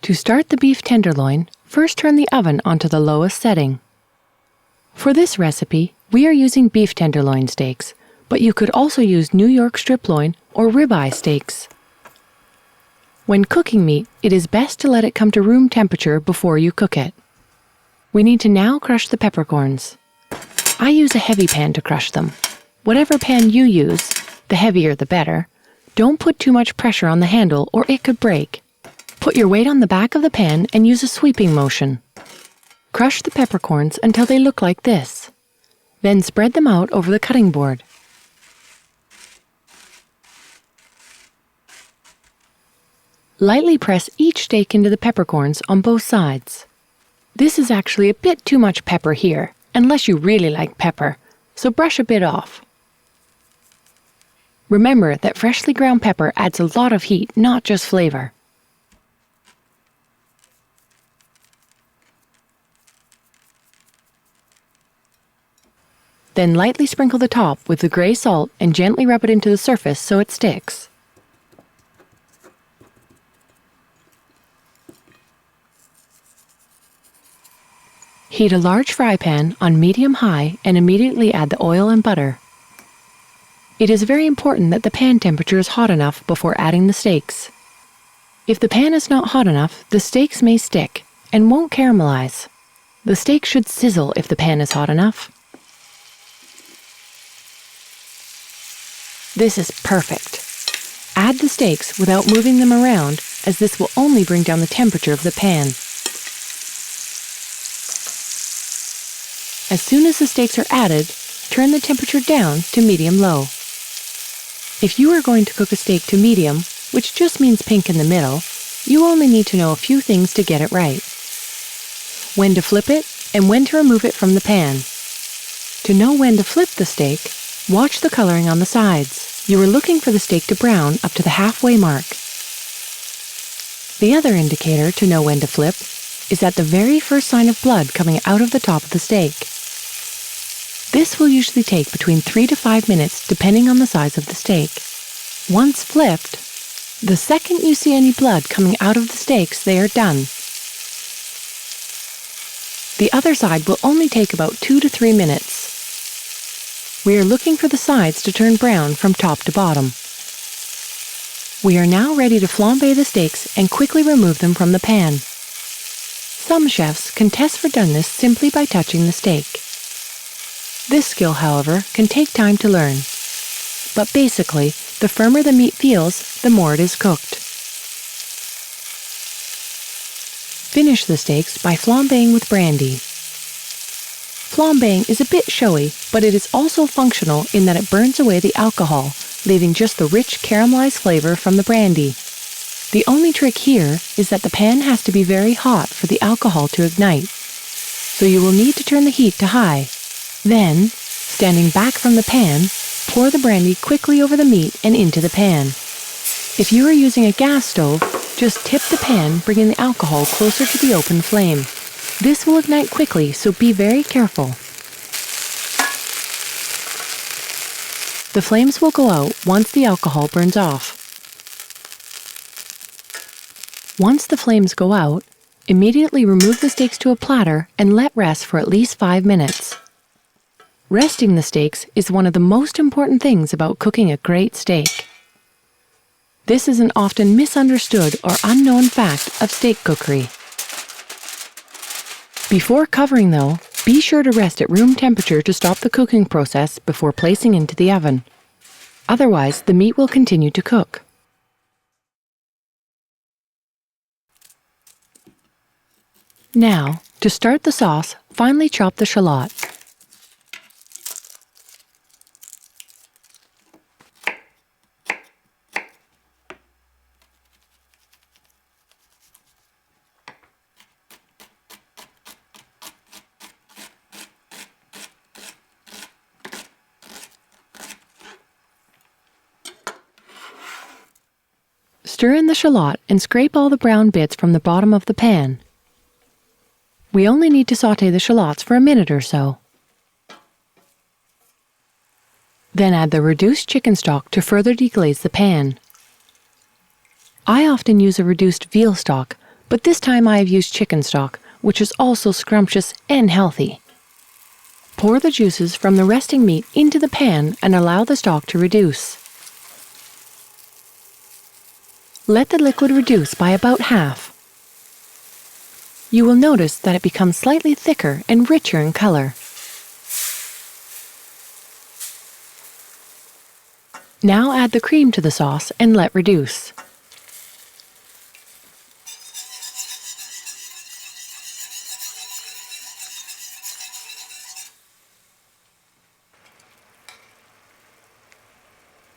To start the beef tenderloin, first turn the oven onto the lowest setting. For this recipe, we are using beef tenderloin steaks, but you could also use New York strip loin or ribeye steaks. When cooking meat, it is best to let it come to room temperature before you cook it. We need to now crush the peppercorns. I use a heavy pan to crush them. Whatever pan you use, the heavier the better. Don't put too much pressure on the handle or it could break. Put your weight on the back of the pan and use a sweeping motion. Crush the peppercorns until they look like this. Then spread them out over the cutting board. Lightly press each steak into the peppercorns on both sides. This is actually a bit too much pepper here, unless you really like pepper, so brush a bit off. Remember that freshly ground pepper adds a lot of heat, not just flavor. Then lightly sprinkle the top with the gray salt and gently rub it into the surface so it sticks. Heat a large fry pan on medium-high and immediately add the oil and butter. It is very important that the pan temperature is hot enough before adding the steaks. If the pan is not hot enough, the steaks may stick and won't caramelize. The steak should sizzle if the pan is hot enough. This is perfect. Add the steaks without moving them around, as this will only bring down the temperature of the pan. As soon as the steaks are added, turn the temperature down to medium-low. If you are going to cook a steak to medium, which just means pink in the middle, you only need to know a few things to get it right. When to flip it and when to remove it from the pan. To know when to flip the steak, watch the coloring on the sides. You are looking for the steak to brown up to the halfway mark. The other indicator to know when to flip is at the very first sign of blood coming out of the top of the steak. This will usually take between 3 to 5 minutes depending on the size of the steak. Once flipped, the second you see any blood coming out of the steaks, they are done. The other side will only take about 2 to 3 minutes. We are looking for the sides to turn brown from top to bottom. We are now ready to flambe the steaks and quickly remove them from the pan. Some chefs can test for doneness simply by touching the steak. This skill, however, can take time to learn. But basically, the firmer the meat feels, the more it is cooked. Finish the steaks by flambeing with brandy. Flambeing is a bit showy, but it is also functional in that it burns away the alcohol, leaving just the rich caramelized flavor from the brandy. The only trick here is that the pan has to be very hot for the alcohol to ignite, so you will need to turn the heat to high. Then, standing back from the pan, pour the brandy quickly over the meat and into the pan. If you are using a gas stove, just tip the pan, bringing the alcohol closer to the open flame. This will ignite quickly, so be very careful. The flames will go out once the alcohol burns off. Once the flames go out, immediately remove the steaks to a platter and let rest for at least 5 minutes. Resting the steaks is one of the most important things about cooking a great steak. This is an often misunderstood or unknown fact of steak cookery. Before covering though, be sure to rest at room temperature to stop the cooking process before placing into the oven. Otherwise, the meat will continue to cook. Now, to start the sauce, finely chop the shallot. Stir in the shallot and scrape all the brown bits from the bottom of the pan. We only need to sauté the shallots for a minute or so. Then add the reduced chicken stock to further deglaze the pan. I often use a reduced veal stock, but this time I have used chicken stock, which is also scrumptious and healthy. Pour the juices from the resting meat into the pan and allow the stock to reduce. Let the liquid reduce by about half. You will notice that it becomes slightly thicker and richer in color. Now add the cream to the sauce and let reduce.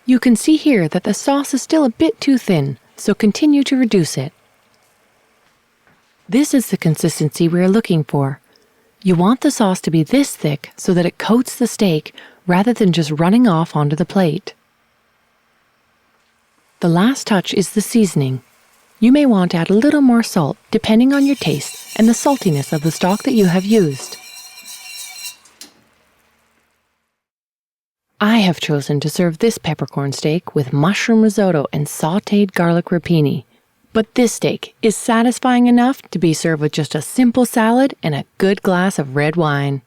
You can see here that the sauce is still a bit too thin, so continue to reduce it. This is the consistency we are looking for. You want the sauce to be this thick so that it coats the steak rather than just running off onto the plate. The last touch is the seasoning. You may want to add a little more salt depending on your taste and the saltiness of the stock that you have used. I have chosen to serve this peppercorn steak with mushroom risotto and sautéed garlic rapini. But this steak is satisfying enough to be served with just a simple salad and a good glass of red wine.